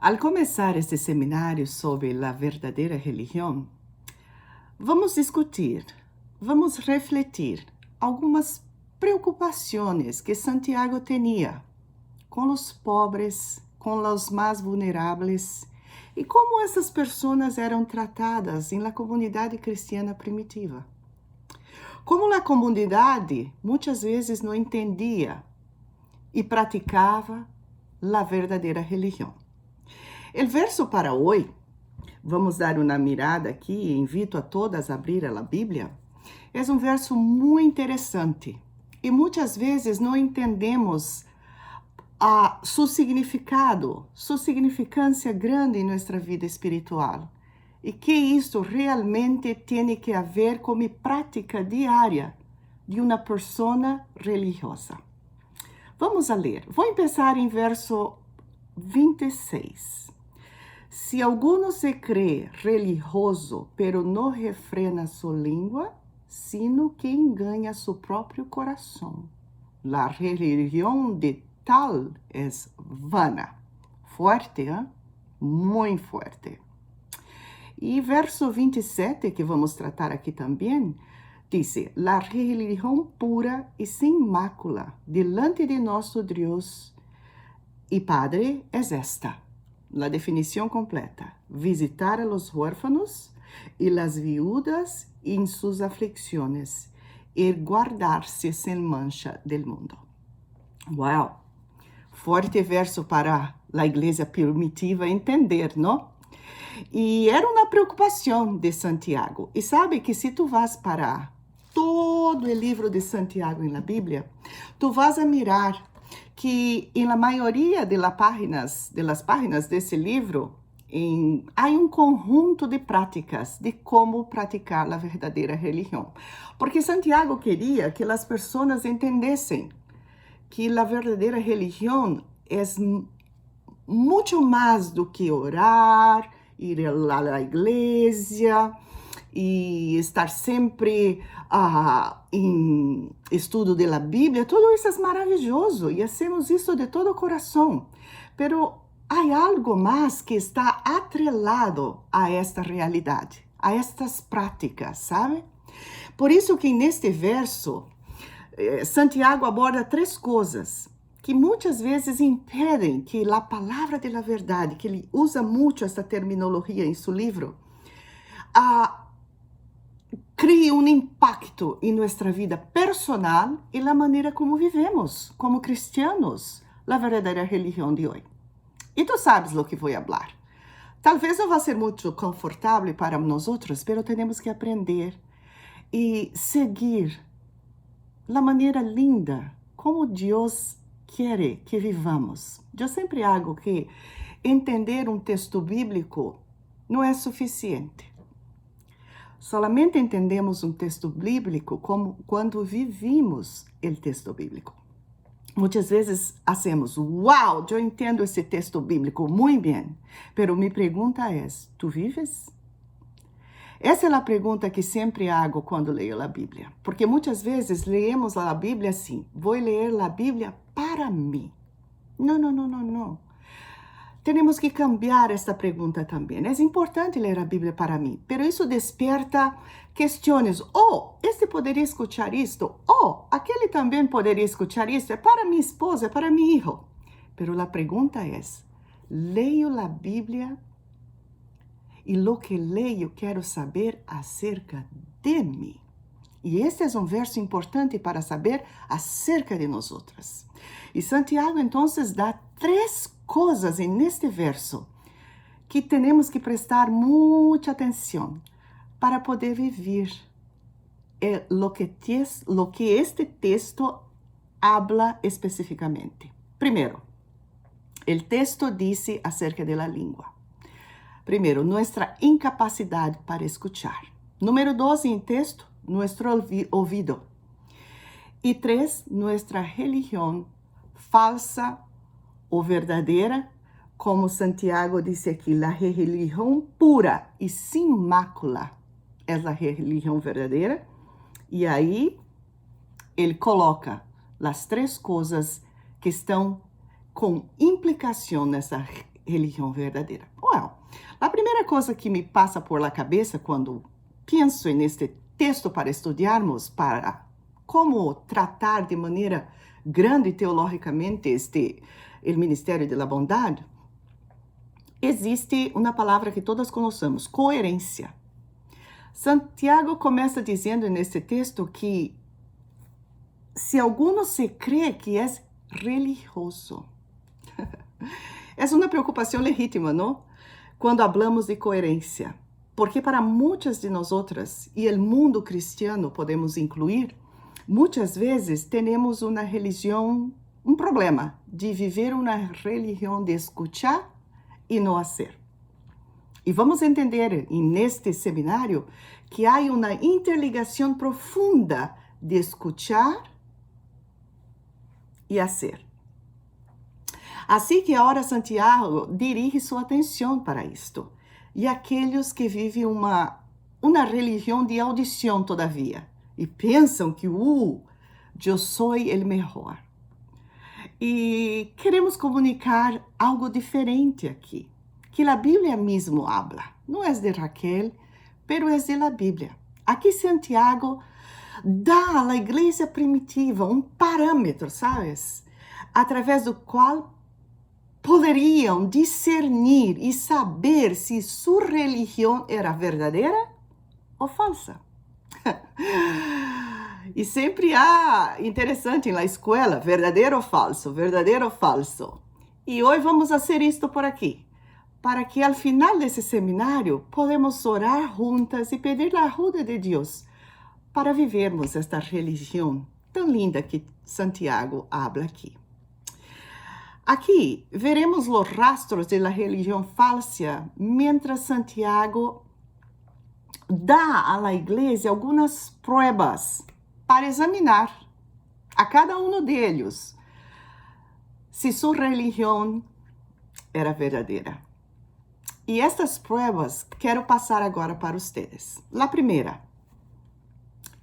Al começar este seminário sobre a verdadeira religião, vamos discutir, vamos refletir algumas preocupações que Santiago tinha com os pobres, com os mais vulneráveis e como essas pessoas eram tratadas na comunidade cristiana primitiva. Como a comunidade muitas vezes não entendia e praticava a verdadeira religião. O verso para hoje, vamos dar uma mirada aqui e invito a todas a abrir a Bíblia, é um verso muito interessante e muitas vezes não entendemos seu significado, sua significância grande em nossa vida espiritual e que isto realmente tem que ver com a prática diária de uma pessoa religiosa. Vamos a ler. Vou começar em verso 26. Se alguno se crê religioso, pero não refrena sua língua, sino que engana seu próprio coração. La religião de tal é vana. Forte, hein? Muito forte. E verso 27, que vamos tratar aqui também, diz: La religião pura e sem mácula, delante de nosso Deus e Padre, é esta. La definição completa: visitar a los huérfanos e las viudas em sus aflicciones e guardar-se sem mancha del mundo. Uau! Forte verso para a igreja primitiva entender, não? E era uma preocupação de Santiago. E sabe que se tu vas para todo o livro de Santiago na Bíblia, tu vas a mirar que na maioria das páginas desse livro há conjunto de práticas de como praticar a verdadeira religião. Porque Santiago queria que as pessoas entendessem que a verdadeira religião é muito mais do que orar, ir à igreja e estar sempre em estudo da Bíblia. Tudo isso é maravilhoso e hacemos isso de todo o coração. Pero há algo mais que está atrelado a esta realidade, a estas práticas, sabe? Por isso que neste verso, Santiago aborda 3 coisas que muitas vezes impedem que a palavra da verdade, que ele usa muito essa terminologia em seu livro, crie um impacto em nossa vida personal e na maneira como vivemos, como cristianos, a verdadeira religião de hoje. E tu sabes o que vou falar. Talvez não vá ser muito confortável para nós outros, mas temos que aprender e seguir a maneira linda como Deus quer que vivamos. Eu sempre digo que entender um texto bíblico não é suficiente. Solamente entendemos um texto bíblico quando vivimos o texto bíblico. Muitas vezes hacemos, uau, eu entendo esse texto bíblico muito bem, pero minha pergunta é, tu vives? Essa é a pergunta que sempre hago quando leio a Bíblia, porque muitas vezes leemos a Bíblia assim, vou ler a Bíblia para mim. Não. Temos que cambiar esta pergunta também. É importante ler a Bíblia para mim, mas isso desperta questões. Este poderia escutar isto. Aquele também poderia escutar isto. É para minha esposa, é para meu filho. Mas a pergunta é, leio a Bíblia e lo que leio quero saber acerca de mim. E este é um verso importante para saber acerca de nós outras. E Santiago, então, dá 3 coisas neste verso que temos que prestar muita atenção para poder viver lo que este texto habla especificamente. Primeiro, o texto diz acerca da língua. Primeiro, nossa incapacidade para escuchar. Número 2 em texto, nosso ouvido. E 3, nossa religião falsa ou verdadeira, como Santiago disse aqui, a religião pura e sem mácula é a religião verdadeira. E aí, ele coloca as 3 coisas que estão com implicação nessa religião verdadeira? Well, a primeira coisa que me passa por la cabeça quando penso neste texto para estudarmos, para como tratar de maneira grande teologicamente o ministério da bondade, existe uma palavra que todos conhecemos, coerência. Santiago começa dizendo neste texto que se alguno se crê que é religioso, é uma preocupação legítima, não? Quando falamos de coerência, porque para muitas de nós outras, e o mundo cristiano podemos incluir, muitas vezes temos uma religião, um problema de viver uma religião de escuchar e não fazer. E vamos entender neste seminário que há uma interligação profunda de escuchar e fazer. Assim que agora Santiago dirige sua atenção para isto. E aqueles que vivem uma religião de audição todavia e pensam que eu sou o melhor. E queremos comunicar algo diferente aqui, que a Bíblia mesmo habla. Não é de Raquel, pero é de la Bíblia. Aqui Santiago dá à igreja primitiva um parâmetro, sabes? Através do qual poderiam discernir e saber se sua religião era verdadeira ou falsa. E sempre há, interessante, na escola, verdadeiro ou falso, verdadeiro ou falso. E hoje vamos fazer isto por aqui, para que ao final desse seminário podemos orar juntas e pedir a ajuda de Deus para vivermos esta religião tão linda que Santiago habla aqui. Aqui veremos os rastros da religião falsa, mientras Santiago dá à igreja algumas pruebas para examinar a cada um deles se sua religião era verdadeira. E estas pruebas quero passar agora para vocês. A primeira,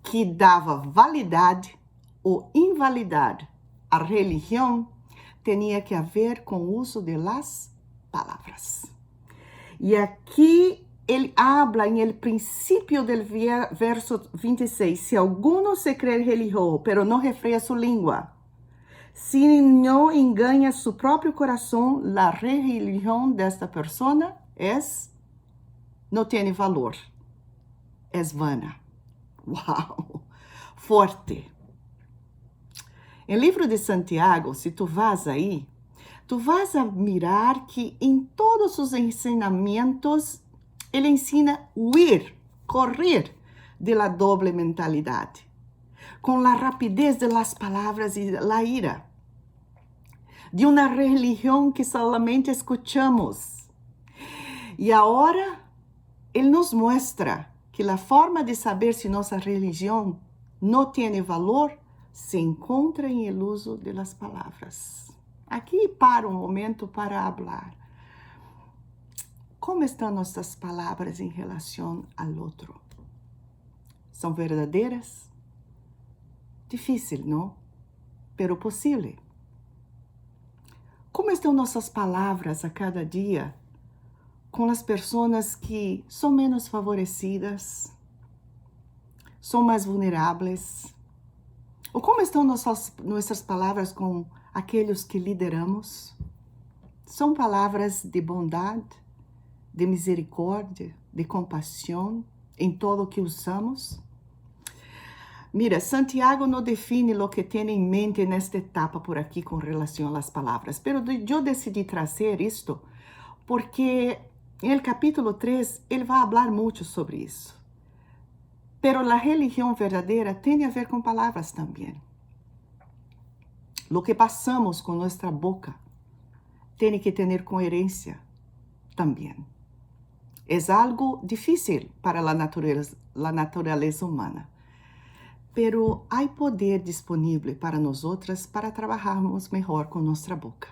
que dava validade ou invalidade à religião, tinha que ver com o uso de las palavras. E aqui ele habla em el princípio del verso 26, se alguno se crê religioso, pero não refreia sua língua, se não engana seu próprio coração, a religião desta persona não tem valor, é vana. Uau, forte. Em livro de Santiago, se tu vas aí, tu vas a mirar que em todos os ensinamentos ele ensina huir, correr de la doble mentalidade, com a rapidez de las palavras e la ira, de uma religião que solamente escuchamos. E agora ele nos mostra que a forma de saber se nossa religião não tem valor se encontra em el uso de las palavras. Aqui para um momento para falar. Como estão nossas palavras em relação ao outro? São verdadeiras? Difícil, não? Pero possível. Como estão nossas palavras a cada dia com as pessoas que são menos favorecidas, são mais vulneráveis? Ou como estão nossas palavras com aqueles que lideramos? São palavras de bondade, de misericórdia, de compaixão em todo o que usamos? Mira, Santiago não define o que tem em mente nesta etapa por aqui com relação às palavras, pero eu decidi trazer isto porque no capítulo 3 ele vai falar muito sobre isso. Pero a religião verdadeira tem a ver com palavras também. Lo que passamos com nossa boca tem que ter coerência também. É algo difícil para a natureza humana, pero há poder disponível para nós outras para trabalharmos melhor com nossa boca.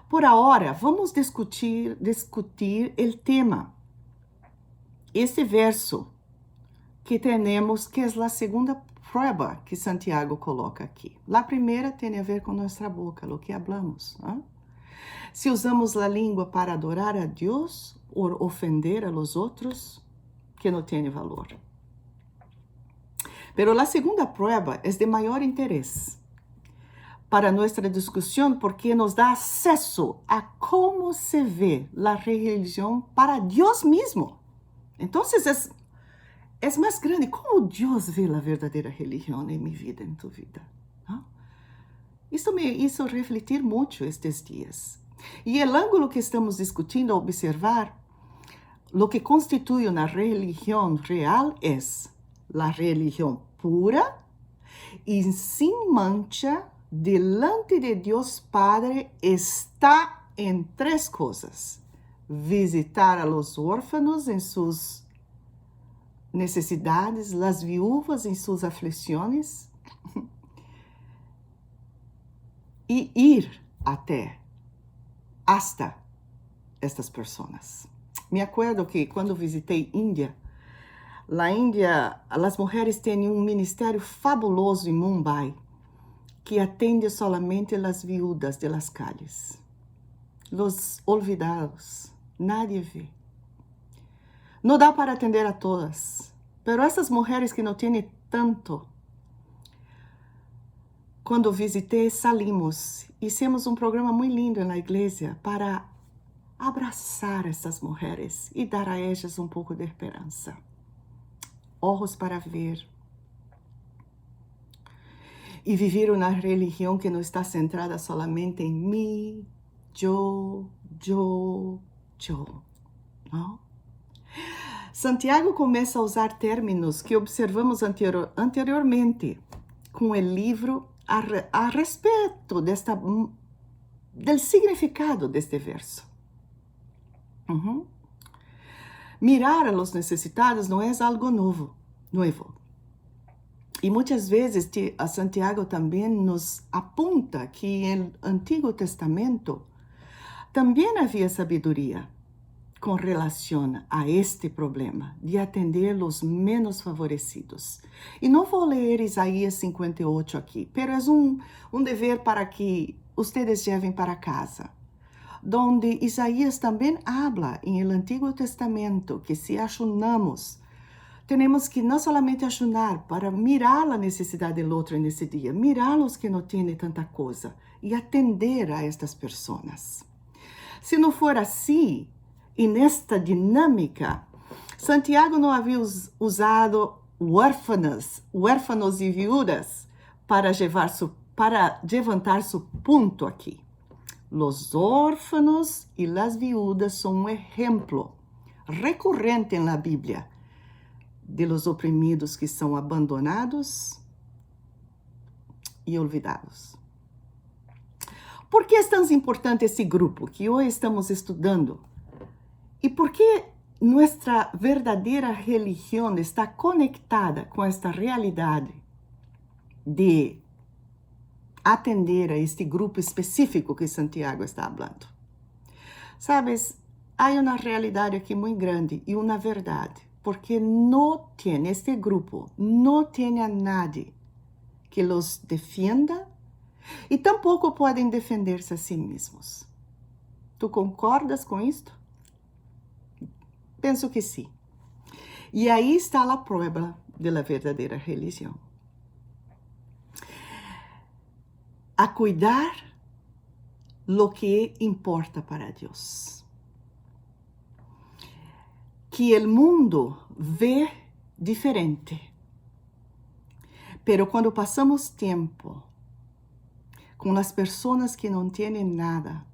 Por agora, vamos discutir o tema. Esse verso que temos, que é a segunda prova que Santiago coloca aqui. A primeira tem a ver com nossa boca, o que falamos. Se usamos a língua para adorar a Deus ou ofender a los outros, que não tem valor. Pero a segunda prueba é de maior interesse para nossa discussão porque nos dá acesso a como se vê a religião para Deus mesmo. Então, é mais grande. Como Deus vê a verdadeira religião em minha vida, em tu vida? ¿No? Isso me hizo refletir muito estes dias. E o ângulo que estamos discutindo, observar, lo que constitui uma religião real é a religião pura e sem mancha delante de Deus Padre está em três coisas: visitar a los órfãos em suas necessidades, las viúvas em suas aflições e ir hasta estas pessoas. Me acuerdo que quando visitei Índia, as mulheres têm um ministério fabuloso em Mumbai, que atende solamente as viúvas de las calles, los olvidados, nadie vê. Não dá para atender a todas, pero essas mulheres que não têm tanto, quando visitei, salimos, hicimos um programa muito lindo na igreja para abraçar essas mulheres e dar a elas um pouco de esperança. Olhos para ver. E viver uma religião que não está centrada solamente em mim, eu. Não? Santiago começa a usar termos que observamos anteriormente com o livro a respeito do significado deste verso. Mirar a los necessitados não é algo novo. E muitas vezes a Santiago também nos aponta que no Antigo Testamento também havia sabedoria com relação a este problema de atender os menos favorecidos. E não vou ler Isaías 58 aqui, pero é um dever para que vocês levem para casa, donde Isaías também habla em el Antigo Testamento que se ayunamos, temos que não somente ayunar para mirar a necessidade do outro nesse dia, mirar os que não têm tanta coisa e atender a estas pessoas. Se não for assim, e nesta dinâmica, Santiago não havia usado huérfanos e viúvas para levantar seu ponto aqui. Los órfãos e las viúvas são um exemplo recorrente na Bíblia de los oprimidos que são abandonados e olvidados. Por que é tão importante esse grupo que hoje estamos estudando? E por que nossa verdadeira religião está conectada com esta realidade de atender a este grupo específico que Santiago está falando? Sabes, há uma realidade aqui muito grande e uma verdade, porque não tem este grupo, não tem a nadie que los defenda e tampouco podem defender-se a si mesmos. Tu concordas com isto? Penso que sim. E aí está a prova da verdadeira religião. A cuidar lo que importa para Deus. Que o mundo vê diferente. Pero quando passamos tempo com as pessoas que não têm nada,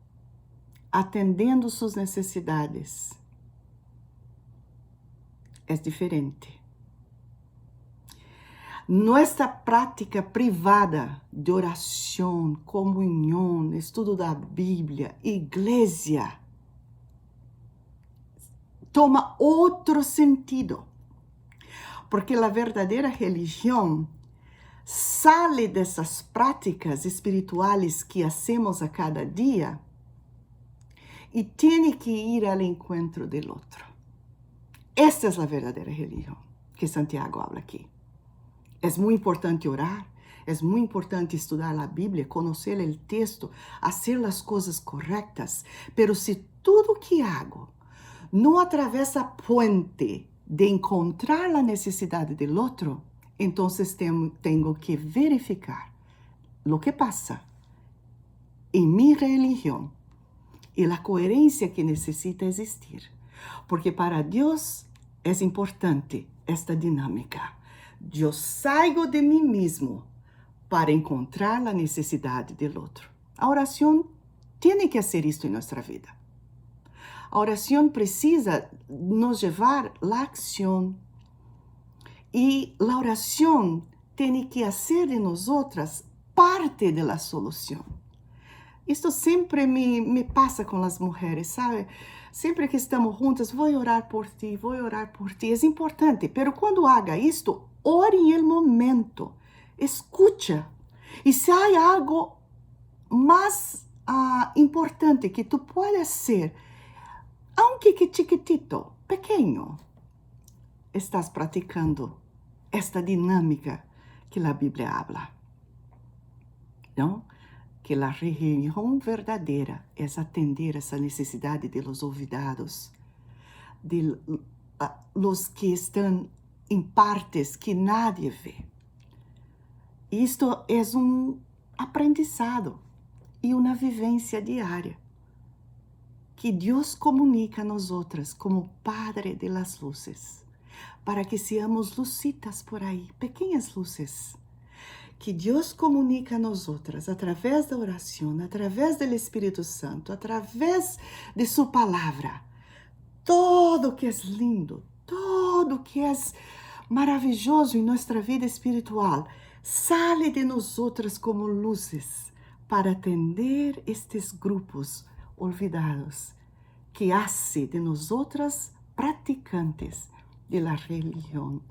atendendo suas necessidades, é diferente. Nossa prática privada de oração, comunhão, estudo da Bíblia, igreja, toma outro sentido. Porque a verdadeira religião sale dessas práticas espirituais que hacemos a cada dia e tem que ir ao encontro do outro. Esta é a verdadeira religião que Santiago habla aqui. É muito importante orar, É muito importante estudar a Bíblia, conhecer o texto, fazer as coisas corretas. Pero se tudo que hago não atravessa a puente de encontrar a necessidade do outro, então tenho que verificar o que passa em minha religião e a coerência que necessita existir. Porque para Deus é importante esta dinâmica. Eu saio de mim mesmo para encontrar a necessidade do outro. A oração tem que ser isto em nossa vida. A oração precisa nos levar à ação. E a oração tem que fazer de nós parte da solução. Isto sempre me passa com as mulheres, sabe? Sempre que estamos juntas, vou orar por ti, vou orar por ti. É importante, pero quando haga isto, ore em el momento. Escucha. E se há algo mais importante que tu puedes hacer, aunque que chiquitito, pequeño, estás praticando esta dinâmica que a Bíblia habla. Não? Que a religião verdadeira é atender essa necessidade de los olvidados, de los que estão em partes que nadie vê. Isto é aprendizado e uma vivência diária que Deus comunica a nós outras como Padre de las Luces, para que seamos lucitas por aí, pequenas luzes, que Deus comunica a nós outras através da oração, através do Espírito Santo, através de sua palavra. Todo que é lindo, todo que é maravilhoso em nossa vida espiritual, sale de nós outras como luzes para atender estes grupos olvidados que hace de nós outras praticantes da religião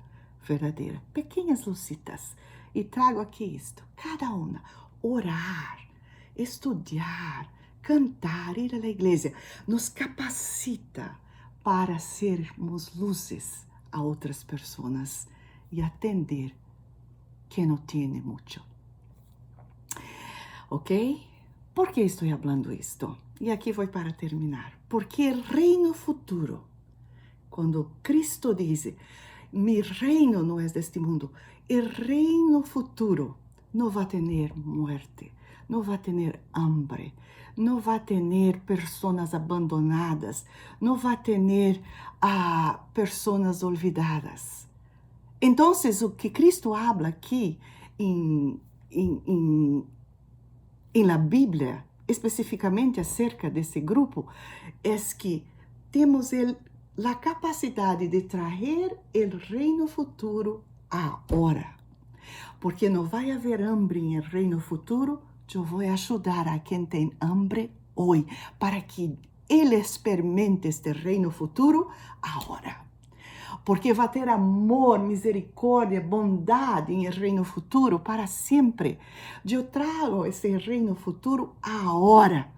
verdadeira. Pequenas lucitas. E trago aqui isto, cada uma, orar, estudar, cantar, ir à igreja, nos capacita para sermos luzes a outras pessoas e atender quem não tem muito. Ok? Por que estou falando isto? E aqui vou para terminar. Porque o reino futuro, quando Cristo diz, mi reino não é deste mundo, o reino futuro não vai ter muerte, não vai ter hambre, não vai ter pessoas abandonadas, não vai ter pessoas olvidadas. Então, o que Cristo habla aqui em la Bíblia, especificamente acerca desse grupo, é que temos a capacidade de trazer o reino futuro agora. Porque não vai haver hambre em el reino futuro, eu vou ajudar a quem tem hambre hoje, para que ele experimente este reino futuro agora. Porque vai ter amor, misericórdia, bondade em el reino futuro para sempre. Eu trago esse reino futuro agora.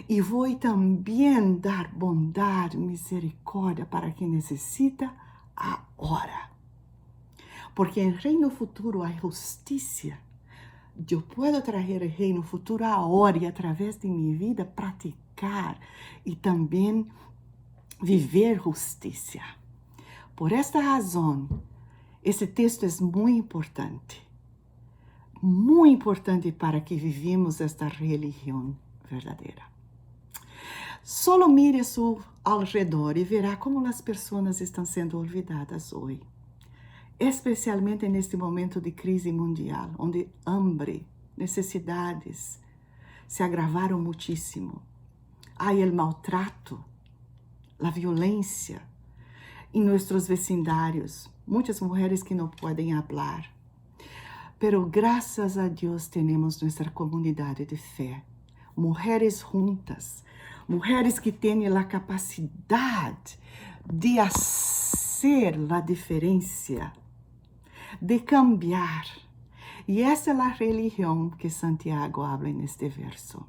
E vou também dar bondade, misericórdia para quem necessita agora. Porque em reino futuro há justiça. Eu posso trazer o reino futuro agora e através de minha vida praticar e também viver justiça. Por esta razão, esse texto é muito importante para que vivamos esta religião verdadeira. Só mire a seu alrededor e verá como as pessoas estão sendo olvidadas hoje. Especialmente neste momento de crise mundial, onde hambre, necessidades se agravaram muitíssimo. Há o maltrato, a violência em nossos vecindários, muitas mulheres que não podem falar. Pero graças a Deus temos nossa comunidade de fé, mulheres juntas, mulheres que têm a capacidade de fazer a diferença, de cambiar. E essa é a religião que Santiago habla neste verso.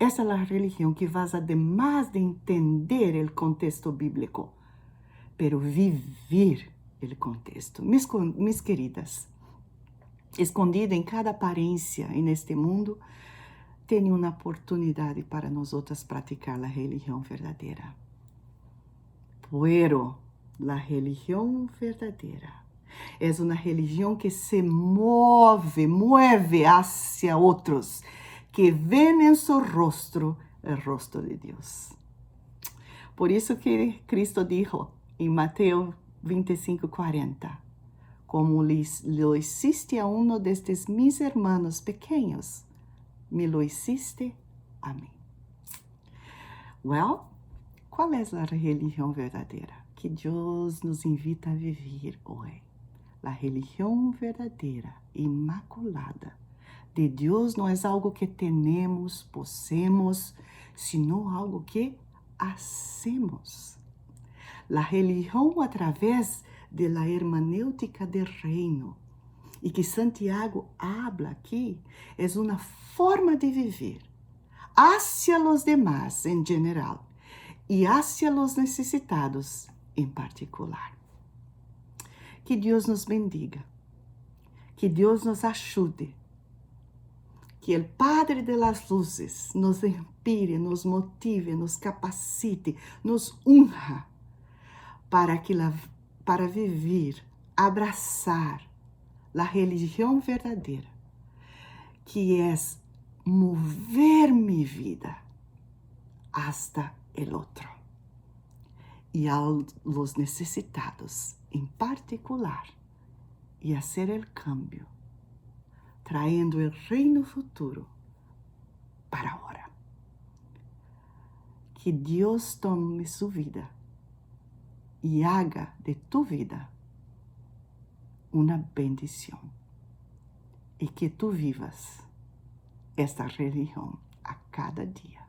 Essa é a religião que vai, además de entender o contexto bíblico, pero vivir o contexto. Mis queridas, escondida em cada aparência neste mundo, tem uma oportunidade para nós outras praticar a religião verdadeira. Pero a religião verdadeira é uma religião que se mueve hacia outros, que ven em seu rostro o rostro de Deus. Por isso que Cristo dijo em Mateus 25:40, como lo hiciste a uno destes mis hermanos pequeños, me lo hiciste a mim. Well, qual é a religião verdadeira que Deus nos invita a viver hoje? A religião verdadeira, imaculada, de Deus não é algo que temos, possemos, sino algo que hacemos. A religião através de la hermenêutica do reino, e que Santiago habla aqui, é uma forma de viver hacia los demás em geral e hacia los necessitados em particular. Que Deus nos bendiga, que Deus nos ajude, que o Padre de las Luces nos inspire, nos motive, nos capacite, nos unja para viver, abraçar a religião verdadeira, que é mover minha vida hasta el outro e a los necessitados em particular, e fazer o cambio, trayendo o reino futuro para agora. Que Deus tome sua vida e haga de tu vida uma bendição, e que tu vivas esta religião a cada dia.